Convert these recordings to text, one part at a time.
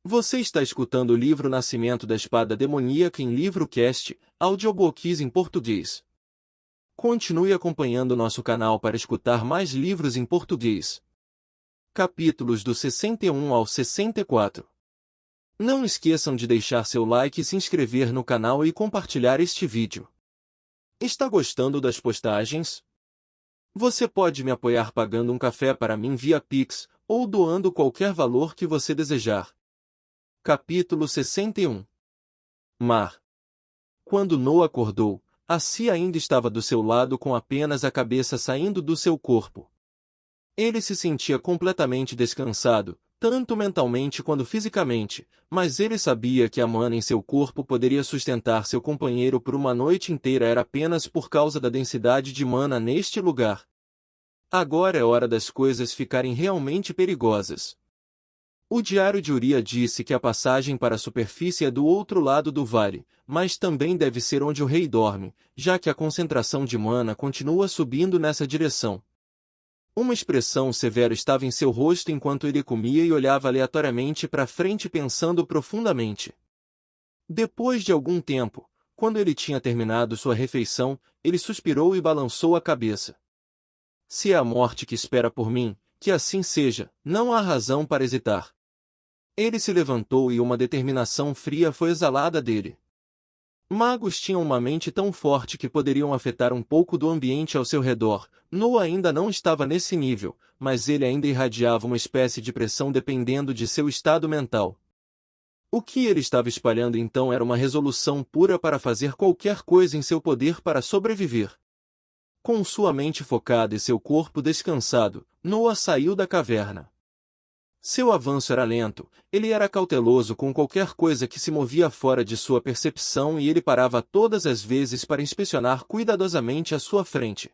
Você está escutando o livro Nascimento da Espada Demoníaca em Livrocast, audiobooks em português. Continue acompanhando nosso canal para escutar mais livros em português. Capítulos do 61 ao 64. Não esqueçam de deixar seu like e se inscrever no canal e compartilhar este vídeo. Está gostando das postagens? Você pode me apoiar pagando um café para mim via Pix, ou doando qualquer valor que você desejar. Capítulo 61. Mar. Quando Noa acordou, a Cia ainda estava do seu lado com apenas a cabeça saindo do seu corpo. Ele se sentia completamente descansado, tanto mentalmente quanto fisicamente, mas ele sabia que a mana em seu corpo poderia sustentar seu companheiro por uma noite inteira era apenas por causa da densidade de mana neste lugar. Agora é hora das coisas ficarem realmente perigosas. O diário de Uria disse que a passagem para a superfície é do outro lado do vale, mas também deve ser onde o rei dorme, já que a concentração de mana continua subindo nessa direção. Uma expressão severa estava em seu rosto enquanto ele comia e olhava aleatoriamente para frente pensando profundamente. Depois de algum tempo, quando ele tinha terminado sua refeição, ele suspirou e balançou a cabeça. Se é a morte que espera por mim, que assim seja, não há razão para hesitar. Ele se levantou e uma determinação fria foi exalada dele. Magos tinham uma mente tão forte que poderiam afetar um pouco do ambiente ao seu redor. Noa ainda não estava nesse nível, mas ele ainda irradiava uma espécie de pressão dependendo de seu estado mental. O que ele estava espalhando então era uma resolução pura para fazer qualquer coisa em seu poder para sobreviver. Com sua mente focada e seu corpo descansado, Noa saiu da caverna. Seu avanço era lento, ele era cauteloso com qualquer coisa que se movia fora de sua percepção e ele parava todas as vezes para inspecionar cuidadosamente à sua frente.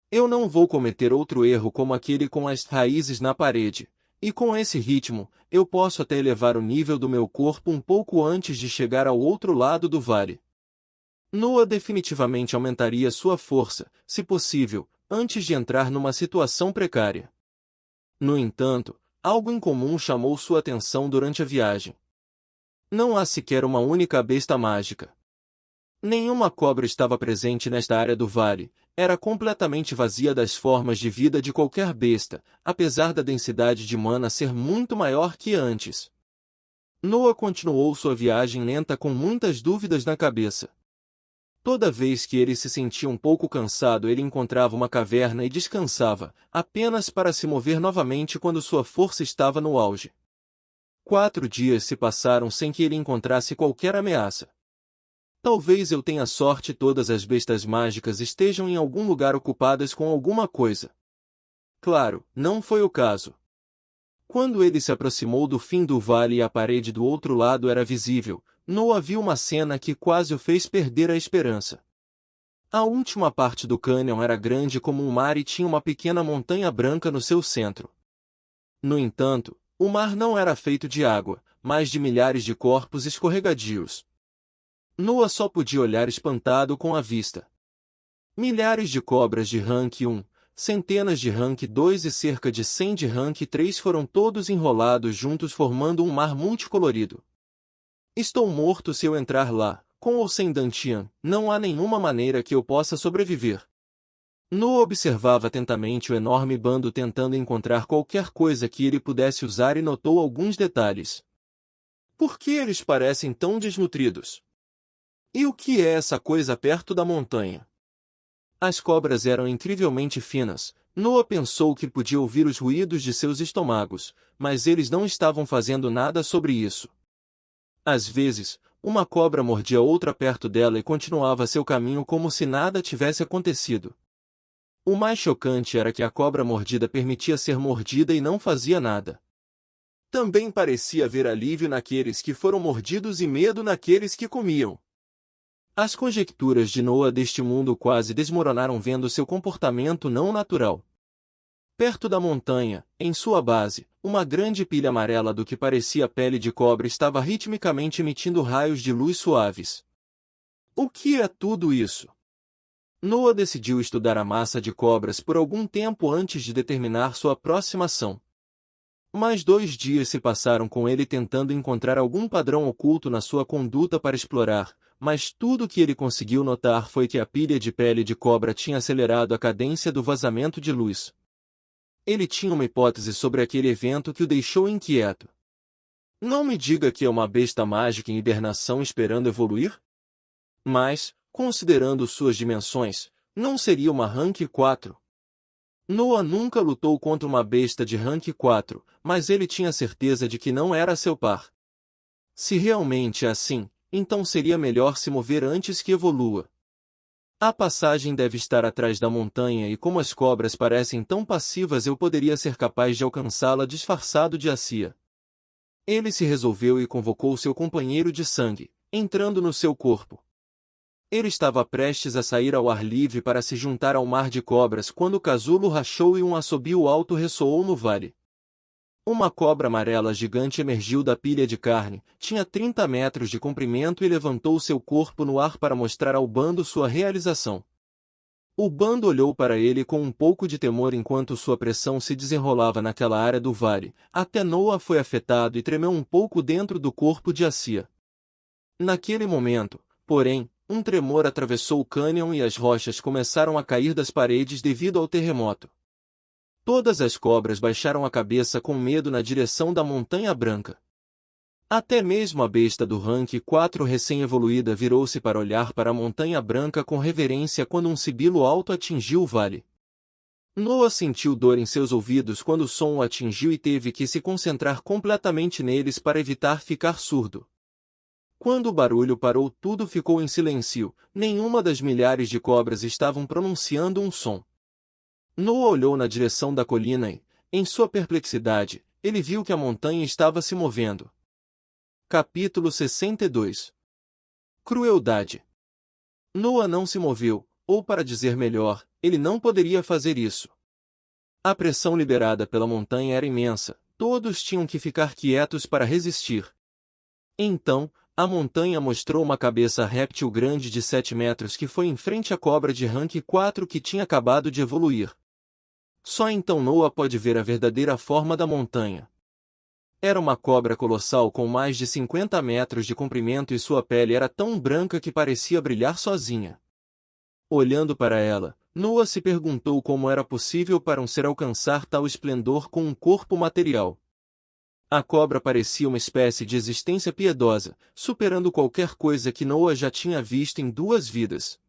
Eu não vou cometer outro erro como aquele com as raízes na parede, e com esse ritmo, eu posso até elevar o nível do meu corpo um pouco antes de chegar ao outro lado do vale. Noa definitivamente aumentaria sua força, se possível, antes de entrar numa situação precária. No entanto, algo incomum chamou sua atenção durante a viagem. Não há sequer uma única besta mágica. Nenhuma cobra estava presente nesta área do vale, era completamente vazia das formas de vida de qualquer besta, apesar da densidade de mana ser muito maior que antes. Noa continuou sua viagem lenta com muitas dúvidas na cabeça. Toda vez que ele se sentia um pouco cansado ele encontrava uma caverna e descansava, apenas para se mover novamente quando sua força estava no auge. 4 dias se passaram sem que ele encontrasse qualquer ameaça. Talvez eu tenha sorte e todas as bestas mágicas estejam em algum lugar ocupadas com alguma coisa. Claro, não foi o caso. Quando ele se aproximou do fim do vale e a parede do outro lado era visível, Noa viu uma cena que quase o fez perder a esperança. A última parte do cânion era grande como um mar e tinha uma pequena montanha branca no seu centro. No entanto, o mar não era feito de água, mas de milhares de corpos escorregadios. Noa só podia olhar espantado com a vista. Milhares de cobras de rank 1, centenas de rank 2 e cerca de 100 de rank 3 foram todos enrolados juntos formando um mar multicolorido. Estou morto se eu entrar lá, com ou sem Dantian, não há nenhuma maneira que eu possa sobreviver. Noa observava atentamente o enorme bando tentando encontrar qualquer coisa que ele pudesse usar e notou alguns detalhes. Por que eles parecem tão desnutridos? E o que é essa coisa perto da montanha? As cobras eram incrivelmente finas. Noa pensou que podia ouvir os ruídos de seus estômagos, mas eles não estavam fazendo nada sobre isso. Às vezes, uma cobra mordia outra perto dela e continuava seu caminho como se nada tivesse acontecido. O mais chocante era que a cobra mordida permitia ser mordida e não fazia nada. Também parecia haver alívio naqueles que foram mordidos e medo naqueles que comiam. As conjecturas de Noa deste mundo quase desmoronaram vendo seu comportamento não natural. Perto da montanha, em sua base, uma grande pilha amarela do que parecia pele de cobra estava ritmicamente emitindo raios de luz suaves. O que é tudo isso? Noa decidiu estudar a massa de cobras por algum tempo antes de determinar sua próxima ação. Mais 2 dias se passaram com ele tentando encontrar algum padrão oculto na sua conduta para explorar, mas tudo que ele conseguiu notar foi que a pilha de pele de cobra tinha acelerado a cadência do vazamento de luz. Ele tinha uma hipótese sobre aquele evento que o deixou inquieto. Não me diga que é uma besta mágica em hibernação esperando evoluir? Mas, considerando suas dimensões, não seria uma Rank 4. Noah nunca lutou contra uma besta de Rank 4, mas ele tinha certeza de que não era seu par. Se realmente é assim, então seria melhor se mover antes que evolua. A passagem deve estar atrás da montanha e como as cobras parecem tão passivas eu poderia ser capaz de alcançá-la disfarçado de Acia. Ele se resolveu e convocou seu companheiro de sangue, entrando no seu corpo. Ele estava prestes a sair ao ar livre para se juntar ao mar de cobras quando o casulo rachou e um assobio alto ressoou no vale. Uma cobra amarela gigante emergiu da pilha de carne, tinha 30 metros de comprimento e levantou seu corpo no ar para mostrar ao bando sua realização. O bando olhou para ele com um pouco de temor enquanto sua pressão se desenrolava naquela área do vale, até Noah foi afetado e tremeu um pouco dentro do corpo de Acia. Naquele momento, porém, um tremor atravessou o cânion e as rochas começaram a cair das paredes devido ao terremoto. Todas as cobras baixaram a cabeça com medo na direção da Montanha Branca. Até mesmo a besta do Rank 4 recém-evoluída virou-se para olhar para a Montanha Branca com reverência quando um sibilo alto atingiu o vale. Noah sentiu dor em seus ouvidos quando o som o atingiu e teve que se concentrar completamente neles para evitar ficar surdo. Quando o barulho parou, tudo ficou em silêncio, nenhuma das milhares de cobras estavam pronunciando um som. Noah olhou na direção da colina e, em sua perplexidade, ele viu que a montanha estava se movendo. Capítulo 62. Crueldade. Noah não se moveu, ou para dizer melhor, ele não poderia fazer isso. A pressão liberada pela montanha era imensa, todos tinham que ficar quietos para resistir. Então, a montanha mostrou uma cabeça réptil grande de 7 metros que foi em frente à cobra de Rank 4 que tinha acabado de evoluir. Só então Noah pode ver a verdadeira forma da montanha. Era uma cobra colossal com mais de 50 metros de comprimento e sua pele era tão branca que parecia brilhar sozinha. Olhando para ela, Noah se perguntou como era possível para um ser alcançar tal esplendor com um corpo material. A cobra parecia uma espécie de existência piedosa, superando qualquer coisa que Noah já tinha visto em 2 vidas.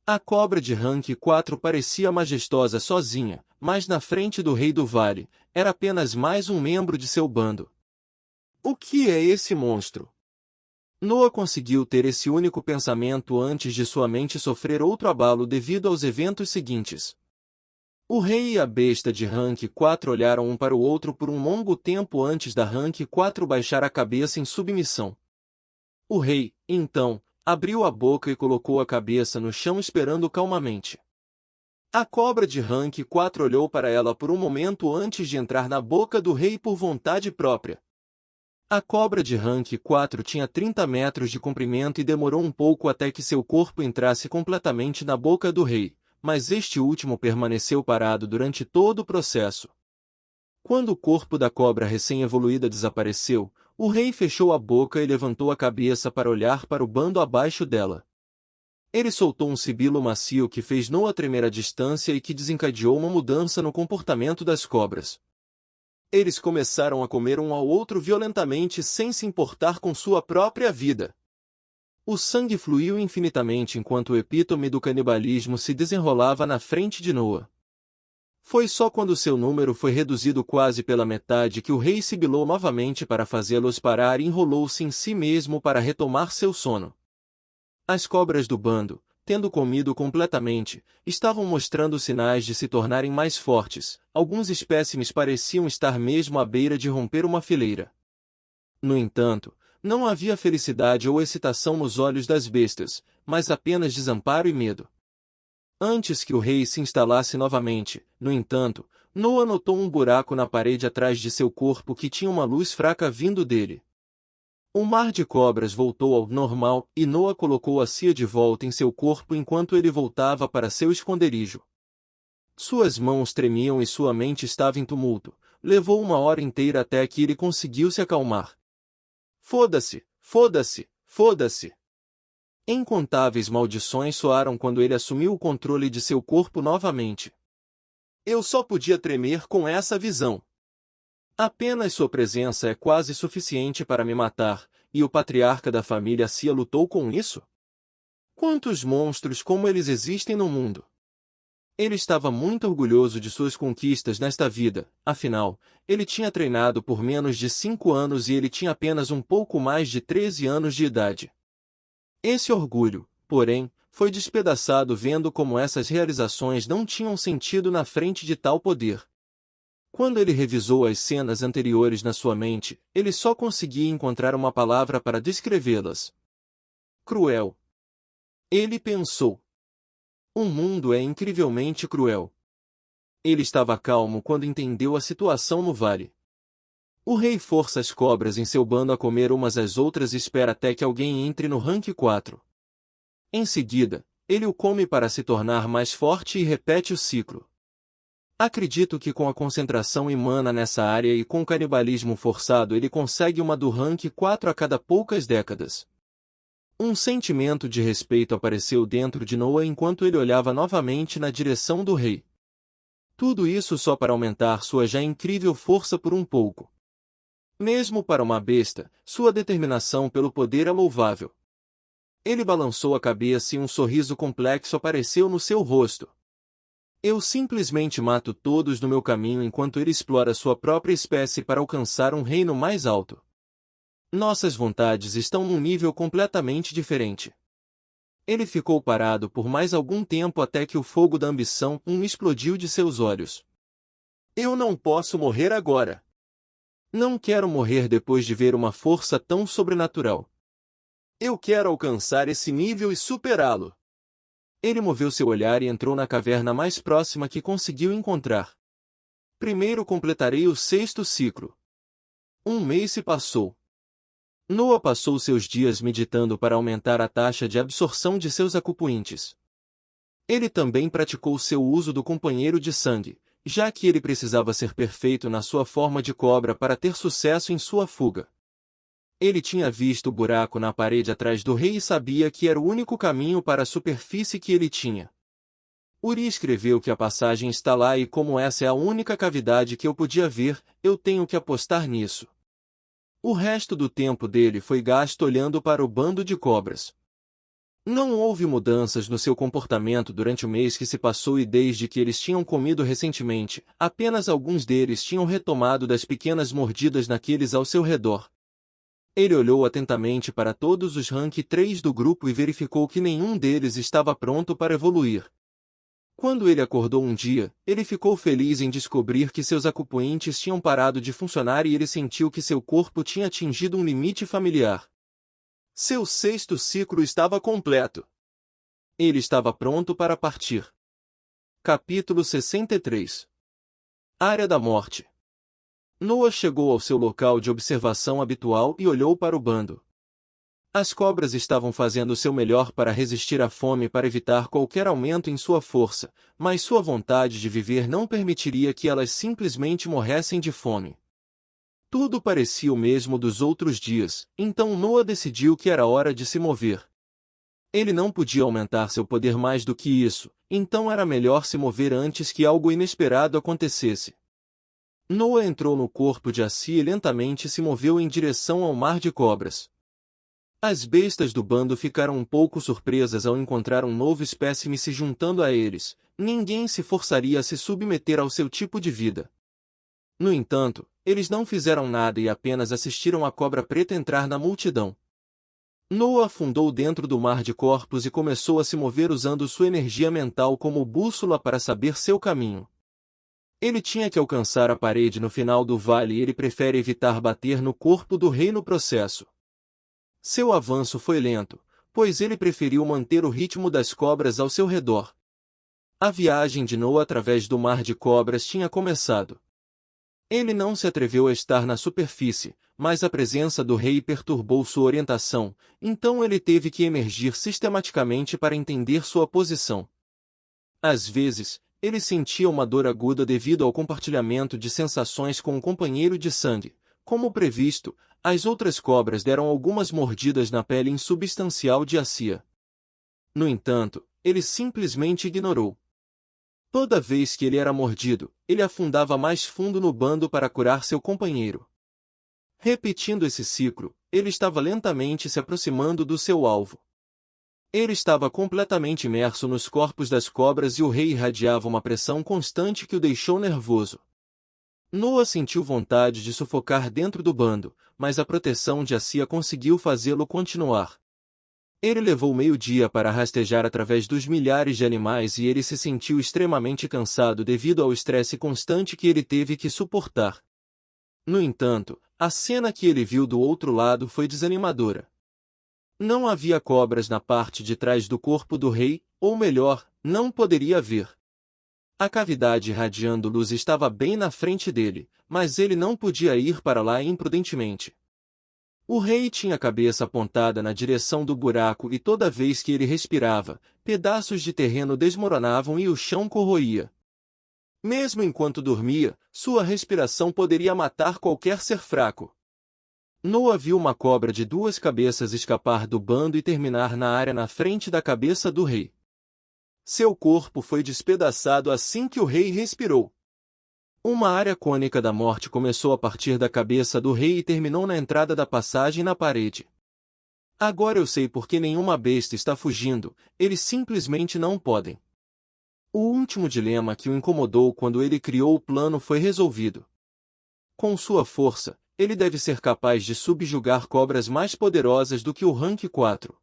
A cobra de Rank 4 parecia majestosa sozinha, mas na frente do rei do vale, era apenas mais um membro de seu bando. O que é esse monstro? Noah conseguiu ter esse único pensamento antes de sua mente sofrer outro abalo devido aos eventos seguintes. O rei e a besta de Rank 4 olharam um para o outro por um longo tempo antes da Rank 4 baixar a cabeça em submissão. O rei, então, abriu a boca e colocou a cabeça no chão esperando calmamente. A cobra de Rank 4 olhou para ela por um momento antes de entrar na boca do rei por vontade própria. A cobra de Rank 4 tinha 30 metros de comprimento e demorou um pouco até que seu corpo entrasse completamente na boca do rei, mas este último permaneceu parado durante todo o processo. Quando o corpo da cobra recém-evoluída desapareceu, o rei fechou a boca e levantou a cabeça para olhar para o bando abaixo dela. Ele soltou um sibilo macio que fez Noah tremer à distância e que desencadeou uma mudança no comportamento das cobras. Eles começaram a comer um ao outro violentamente sem se importar com sua própria vida. O sangue fluiu infinitamente enquanto o epítome do canibalismo se desenrolava na frente de Noah. Foi só quando seu número foi reduzido quase pela metade que o rei sibilou novamente para fazê-los parar e enrolou-se em si mesmo para retomar seu sono. As cobras do bando, tendo comido completamente, estavam mostrando sinais de se tornarem mais fortes. Alguns espécimes pareciam estar mesmo à beira de romper uma fileira. No entanto, não havia felicidade ou excitação nos olhos das bestas, mas apenas desamparo e medo. Antes que o rei se instalasse novamente, no entanto, Noah notou um buraco na parede atrás de seu corpo que tinha uma luz fraca vindo dele. O mar de cobras voltou ao normal e Noah colocou a Cia de volta em seu corpo enquanto ele voltava para seu esconderijo. Suas mãos tremiam e sua mente estava em tumulto. levou 1 hora inteira até que ele conseguiu se acalmar. Foda-se, foda-se, foda-se. Incontáveis maldições soaram quando ele assumiu o controle de seu corpo novamente. Eu só podia tremer com essa visão. Apenas sua presença é quase suficiente para me matar, e o patriarca da família Cia lutou com isso? Quantos monstros como eles existem no mundo? Ele estava muito orgulhoso de suas conquistas nesta vida, afinal, ele tinha treinado por menos de 5 anos e ele tinha apenas um pouco mais de 13 anos de idade. Esse orgulho, porém, foi despedaçado vendo como essas realizações não tinham sentido na frente de tal poder. Quando ele revisou as cenas anteriores na sua mente, ele só conseguia encontrar uma palavra para descrevê-las. Cruel. Ele pensou. O mundo é incrivelmente cruel. Ele estava calmo quando entendeu a situação no vale. O rei força as cobras em seu bando a comer umas às outras e espera até que alguém entre no rank 4. Em seguida, ele o come para se tornar mais forte e repete o ciclo. Acredito que com a concentração humana nessa área e com o canibalismo forçado ele consegue uma do rank 4 a cada poucas décadas. Um sentimento de respeito apareceu dentro de Noah enquanto ele olhava novamente na direção do rei. Tudo isso só para aumentar sua já incrível força por um pouco. Mesmo para uma besta, sua determinação pelo poder é louvável. Ele balançou a cabeça e um sorriso complexo apareceu no seu rosto. Eu simplesmente mato todos no meu caminho enquanto ele explora sua própria espécie para alcançar um reino mais alto. Nossas vontades estão num nível completamente diferente. Ele ficou parado por mais algum tempo até que o fogo da ambição explodiu de seus olhos. Eu não posso morrer agora. Não quero morrer depois de ver uma força tão sobrenatural. Eu quero alcançar esse nível e superá-lo. Ele moveu seu olhar e entrou na caverna mais próxima que conseguiu encontrar. Primeiro completarei o 6º ciclo. 1 mês se passou. Noah passou seus dias meditando para aumentar a taxa de absorção de seus acupuintes. Ele também praticou seu uso do companheiro de sangue, já que ele precisava ser perfeito na sua forma de cobra para ter sucesso em sua fuga. Ele tinha visto o buraco na parede atrás do rei e sabia que era o único caminho para a superfície que ele tinha. Uri escreveu que a passagem está lá e como essa é a única cavidade que eu podia ver, eu tenho que apostar nisso. O resto do tempo dele foi gasto olhando para o bando de cobras. Não houve mudanças no seu comportamento durante o mês que se passou e desde que eles tinham comido recentemente, apenas alguns deles tinham retomado das pequenas mordidas naqueles ao seu redor. Ele olhou atentamente para todos os rank 3 do grupo e verificou que nenhum deles estava pronto para evoluir. Quando ele acordou um dia, ele ficou feliz em descobrir que seus acupuintes tinham parado de funcionar e ele sentiu que seu corpo tinha atingido um limite familiar. Seu 6º ciclo estava completo. Ele estava pronto para partir. Capítulo 63. Área da Morte. Noah chegou ao seu local de observação habitual e olhou para o bando. As cobras estavam fazendo seu melhor para resistir à fome para evitar qualquer aumento em sua força, mas sua vontade de viver não permitiria que elas simplesmente morressem de fome. Tudo parecia o mesmo dos outros dias, então Noah decidiu que era hora de se mover. Ele não podia aumentar seu poder mais do que isso, então era melhor se mover antes que algo inesperado acontecesse. Noah entrou no corpo de Assi e lentamente se moveu em direção ao mar de cobras. As bestas do bando ficaram um pouco surpresas ao encontrar um novo espécime se juntando a eles. Ninguém se forçaria a se submeter ao seu tipo de vida. No entanto, eles não fizeram nada e apenas assistiram a cobra preta entrar na multidão. Noah afundou dentro do mar de corpos e começou a se mover usando sua energia mental como bússola para saber seu caminho. Ele tinha que alcançar a parede no final do vale e ele prefere evitar bater no corpo do rei no processo. Seu avanço foi lento, pois ele preferiu manter o ritmo das cobras ao seu redor. A viagem de Noah através do mar de cobras tinha começado. Ele não se atreveu a estar na superfície, mas a presença do rei perturbou sua orientação, então ele teve que emergir sistematicamente para entender sua posição. Às vezes, ele sentia uma dor aguda devido ao compartilhamento de sensações com um companheiro de sangue. Como previsto, as outras cobras deram algumas mordidas na pele insubstancial de Assia. No entanto, ele simplesmente ignorou. Toda vez que ele era mordido, ele afundava mais fundo no bando para curar seu companheiro. Repetindo esse ciclo, ele estava lentamente se aproximando do seu alvo. Ele estava completamente imerso nos corpos das cobras e o rei irradiava uma pressão constante que o deixou nervoso. Noah sentiu vontade de sufocar dentro do bando, mas a proteção de Assia conseguiu fazê-lo continuar. Ele levou meio-dia para rastejar através dos milhares de animais e ele se sentiu extremamente cansado devido ao estresse constante que ele teve que suportar. No entanto, a cena que ele viu do outro lado foi desanimadora. Não havia cobras na parte de trás do corpo do rei, ou melhor, não poderia haver. A cavidade irradiando luz estava bem na frente dele, mas ele não podia ir para lá imprudentemente. O rei tinha a cabeça apontada na direção do buraco e toda vez que ele respirava, pedaços de terreno desmoronavam e o chão corroía. Mesmo enquanto dormia, sua respiração poderia matar qualquer ser fraco. Noah viu uma cobra de 2 cabeças escapar do bando e terminar na área na frente da cabeça do rei. Seu corpo foi despedaçado assim que o rei respirou. Uma área cônica da morte começou a partir da cabeça do rei e terminou na entrada da passagem na parede. Agora eu sei por que nenhuma besta está fugindo, eles simplesmente não podem. O último dilema que o incomodou quando ele criou o plano foi resolvido. Com sua força, ele deve ser capaz de subjugar cobras mais poderosas do que o Rank 4.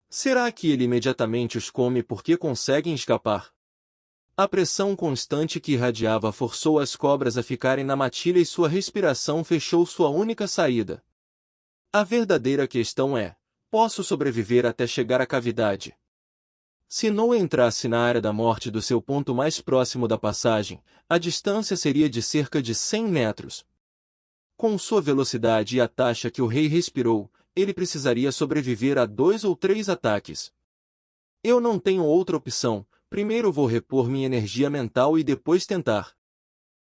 Será que ele imediatamente os come porque conseguem escapar? A pressão constante que irradiava forçou as cobras a ficarem na matilha e sua respiração fechou sua única saída. A verdadeira questão é: posso sobreviver até chegar à cavidade? Se Noah entrasse na área da morte do seu ponto mais próximo da passagem, a distância seria de cerca de 100 metros. Com sua velocidade e a taxa que o rei respirou, ele precisaria sobreviver a 2 ou 3 ataques. Eu não tenho outra opção. Primeiro vou repor minha energia mental e depois tentar.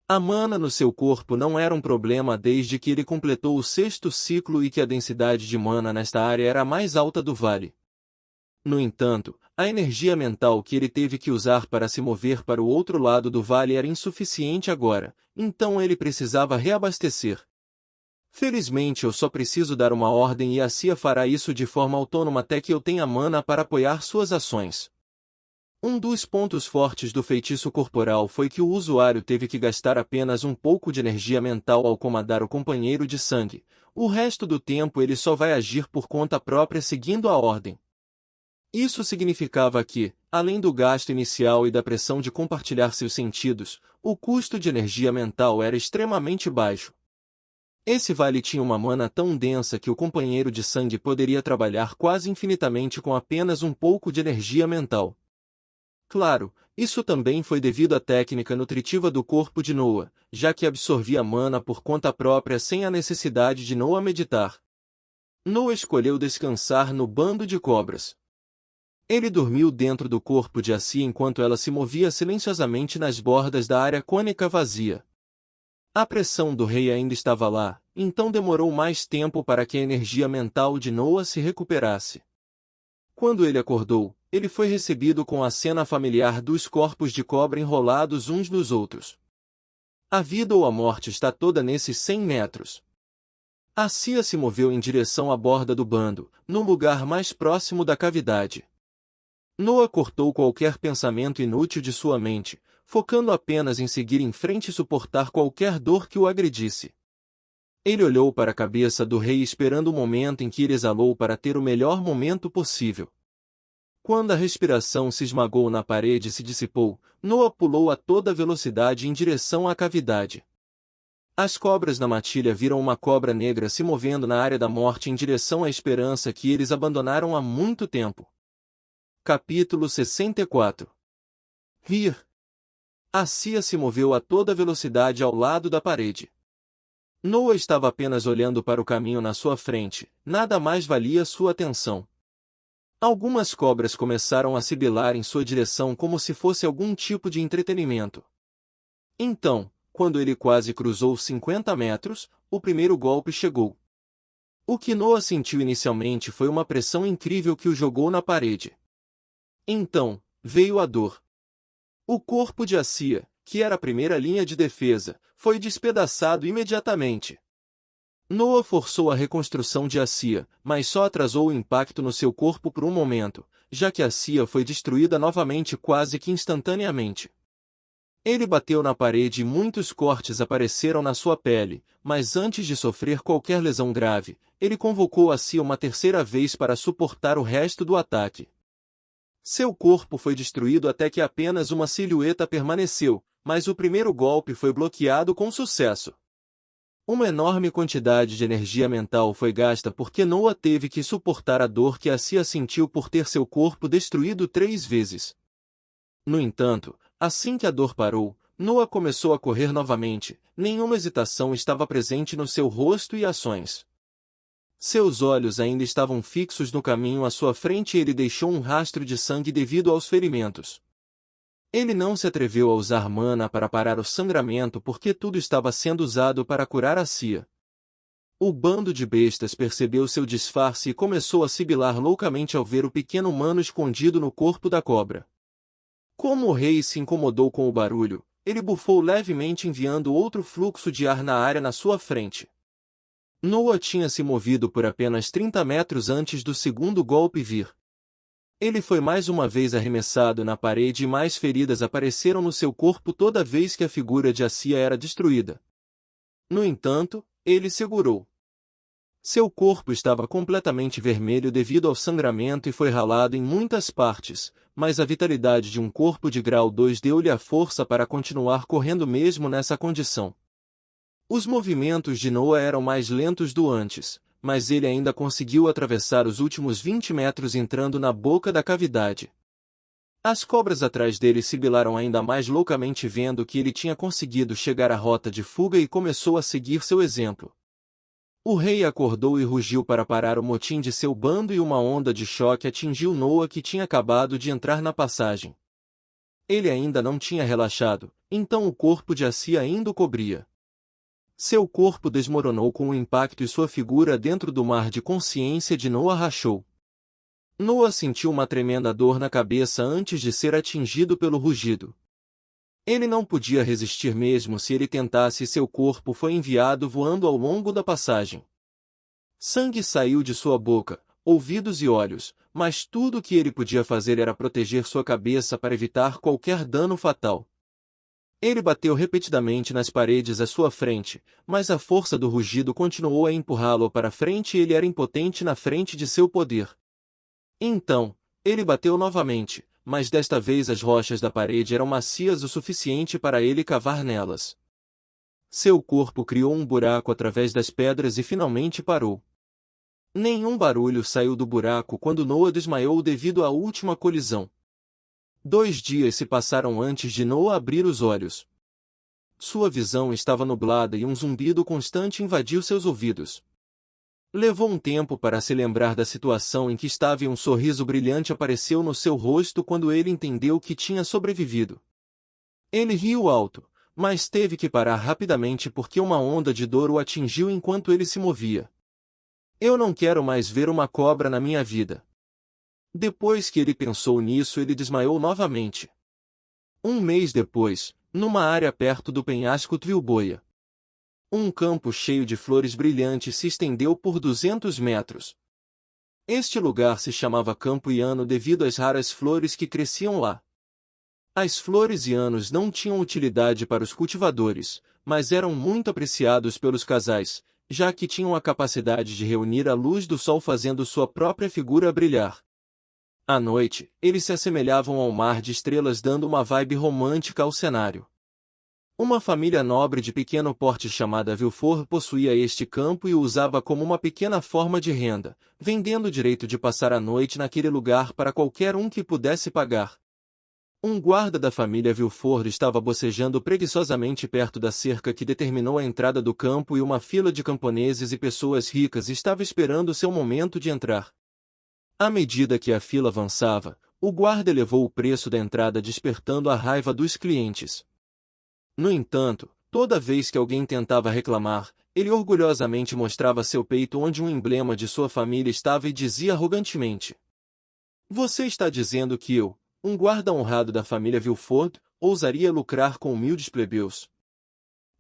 A mana no seu corpo não era um problema desde que ele completou o 6º ciclo e que a densidade de mana nesta área era a mais alta do vale. No entanto, a energia mental que ele teve que usar para se mover para o outro lado do vale era insuficiente agora, então ele precisava reabastecer. Felizmente eu só preciso dar uma ordem e a Assia fará isso de forma autônoma até que eu tenha mana para apoiar suas ações. Um dos pontos fortes do feitiço corporal foi que o usuário teve que gastar apenas um pouco de energia mental ao comandar o companheiro de sangue. O resto do tempo ele só vai agir por conta própria seguindo a ordem. Isso significava que, além do gasto inicial e da pressão de compartilhar seus sentidos, o custo de energia mental era extremamente baixo. Esse vale tinha uma mana tão densa que o companheiro de sangue poderia trabalhar quase infinitamente com apenas um pouco de energia mental. Claro, isso também foi devido à técnica nutritiva do corpo de Noah, já que absorvia mana por conta própria sem a necessidade de Noah meditar. Noah escolheu descansar no bando de cobras. Ele dormiu dentro do corpo de Assia enquanto ela se movia silenciosamente nas bordas da área cônica vazia. A pressão do rei ainda estava lá, então demorou mais tempo para que a energia mental de Noah se recuperasse. Quando ele acordou, ele foi recebido com a cena familiar dos corpos de cobra enrolados uns nos outros. A vida ou a morte está toda nesses 100 metros. Assia se moveu em direção à borda do bando, no lugar mais próximo da cavidade. Noah cortou qualquer pensamento inútil de sua mente, focando apenas em seguir em frente e suportar qualquer dor que o agredisse. Ele olhou para a cabeça do rei esperando o momento em que ele exalou para ter o melhor momento possível. Quando a respiração se esmagou na parede e se dissipou, Noah pulou a toda velocidade em direção à cavidade. As cobras na matilha viram uma cobra negra se movendo na área da morte em direção à esperança que eles abandonaram há muito tempo. Capítulo 64. Rir. Assia se moveu a toda velocidade ao lado da parede. Noah estava apenas olhando para o caminho na sua frente, nada mais valia sua atenção. Algumas cobras começaram a sibilar em sua direção como se fosse algum tipo de entretenimento. Então, quando ele quase cruzou 50 metros, o primeiro golpe chegou. O que Noah sentiu inicialmente foi uma pressão incrível que o jogou na parede. Então, veio a dor. O corpo de Assia, que era a primeira linha de defesa, foi despedaçado imediatamente. Noah forçou a reconstrução de Assia, mas só atrasou o impacto no seu corpo por um momento, já que Assia foi destruída novamente quase que instantaneamente. Ele bateu na parede e muitos cortes apareceram na sua pele, mas antes de sofrer qualquer lesão grave, ele convocou Assia uma terceira vez para suportar o resto do ataque. Seu corpo foi destruído até que apenas uma silhueta permaneceu, mas o primeiro golpe foi bloqueado com sucesso. Uma enorme quantidade de energia mental foi gasta porque Noah teve que suportar a dor que Assia sentiu por ter seu corpo destruído 3 vezes. No entanto, assim que a dor parou, Noah começou a correr novamente, nenhuma hesitação estava presente no seu rosto e ações. Seus olhos ainda estavam fixos no caminho à sua frente e ele deixou um rastro de sangue devido aos ferimentos. Ele não se atreveu a usar mana para parar o sangramento porque tudo estava sendo usado para curar Assia. O bando de bestas percebeu seu disfarce e começou a sibilar loucamente ao ver o pequeno humano escondido no corpo da cobra. Como o rei se incomodou com o barulho, ele bufou levemente enviando outro fluxo de ar na área na sua frente. Noah tinha se movido por apenas 30 metros antes do segundo golpe vir. Ele foi mais uma vez arremessado na parede e mais feridas apareceram no seu corpo toda vez que a figura de Assia era destruída. No entanto, ele segurou. Seu corpo estava completamente vermelho devido ao sangramento e foi ralado em muitas partes, mas a vitalidade de um corpo de grau 2 deu-lhe a força para continuar correndo mesmo nessa condição. Os movimentos de Noah eram mais lentos do antes, mas ele ainda conseguiu atravessar os últimos 20 metros entrando na boca da cavidade. As cobras atrás dele sibilaram ainda mais loucamente vendo que ele tinha conseguido chegar à rota de fuga e começou a seguir seu exemplo. O rei acordou e rugiu para parar o motim de seu bando e uma onda de choque atingiu Noah que tinha acabado de entrar na passagem. Ele ainda não tinha relaxado, então o corpo de Assia ainda o cobria. Seu corpo desmoronou com o impacto e sua figura dentro do mar de consciência de Noah rachou. Noah sentiu uma tremenda dor na cabeça antes de ser atingido pelo rugido. Ele não podia resistir mesmo se ele tentasse e seu corpo foi enviado voando ao longo da passagem. Sangue saiu de sua boca, ouvidos e olhos, mas tudo o que ele podia fazer era proteger sua cabeça para evitar qualquer dano fatal. Ele bateu repetidamente nas paredes à sua frente, mas a força do rugido continuou a empurrá-lo para frente e ele era impotente na frente de seu poder. Então, ele bateu novamente, mas desta vez as rochas da parede eram macias o suficiente para ele cavar nelas. Seu corpo criou um buraco através das pedras e finalmente parou. Nenhum barulho saiu do buraco quando Noah desmaiou devido à última colisão. 2 dias se passaram antes de Noah abrir os olhos. Sua visão estava nublada e um zumbido constante invadiu seus ouvidos. Levou um tempo para se lembrar da situação em que estava e um sorriso brilhante apareceu no seu rosto quando ele entendeu que tinha sobrevivido. Ele riu alto, mas teve que parar rapidamente porque uma onda de dor o atingiu enquanto ele se movia. Eu não quero mais ver uma cobra na minha vida. Depois que ele pensou nisso, ele desmaiou novamente. 1 mês depois, numa área perto do penhasco Tvilboia, um campo cheio de flores brilhantes se estendeu por 200 metros. Este lugar se chamava Campo Iano devido às raras flores que cresciam lá. As flores ianos não tinham utilidade para os cultivadores, mas eram muito apreciados pelos casais, já que tinham a capacidade de reunir a luz do sol fazendo sua própria figura brilhar. À noite, eles se assemelhavam ao mar de estrelas dando uma vibe romântica ao cenário. Uma família nobre de pequeno porte chamada Vilfor possuía este campo e o usava como uma pequena forma de renda, vendendo o direito de passar a noite naquele lugar para qualquer um que pudesse pagar. Um guarda da família Vilfor estava bocejando preguiçosamente perto da cerca que determinou a entrada do campo e uma fila de camponeses e pessoas ricas estava esperando seu momento de entrar. À medida que a fila avançava, o guarda elevou o preço da entrada, despertando a raiva dos clientes. No entanto, toda vez que alguém tentava reclamar, ele orgulhosamente mostrava seu peito onde um emblema de sua família estava e dizia arrogantemente: "Você está dizendo que eu, um guarda honrado da família Villefort, ousaria lucrar com humildes plebeus?"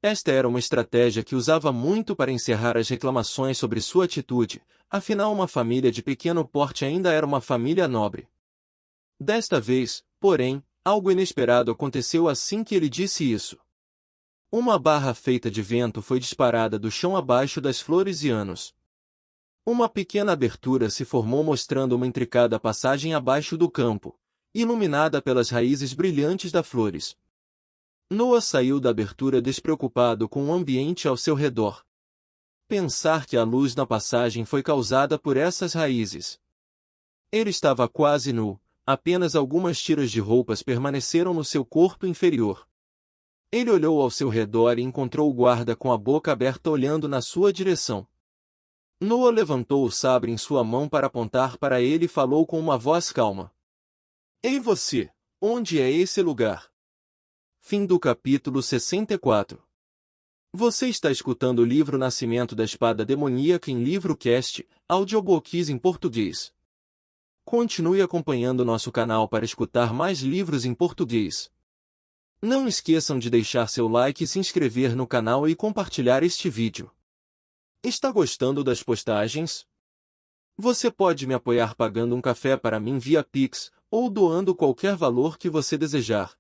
Esta era uma estratégia que usava muito para encerrar as reclamações sobre sua atitude, afinal uma família de pequeno porte ainda era uma família nobre. Desta vez, porém, algo inesperado aconteceu assim que ele disse isso. Uma barra feita de vento foi disparada do chão abaixo das flores e anos. Uma pequena abertura se formou mostrando uma intricada passagem abaixo do campo, iluminada pelas raízes brilhantes das flores. Noah saiu da abertura despreocupado com o ambiente ao seu redor. Pensar que a luz na passagem foi causada por essas raízes. Ele estava quase nu, apenas algumas tiras de roupas permaneceram no seu corpo inferior. Ele olhou ao seu redor e encontrou o guarda com a boca aberta olhando na sua direção. Noah levantou o sabre em sua mão para apontar para ele e falou com uma voz calma: "Ei você, onde é esse lugar?" Fim do capítulo 64. Você está escutando o livro Nascimento da Espada Demoníaca em LivroCast, audiobooks em português. Continue acompanhando nosso canal para escutar mais livros em português. Não esqueçam de deixar seu like e se inscrever no canal e compartilhar este vídeo. Está gostando das postagens? Você pode me apoiar pagando um café para mim via Pix, ou doando qualquer valor que você desejar.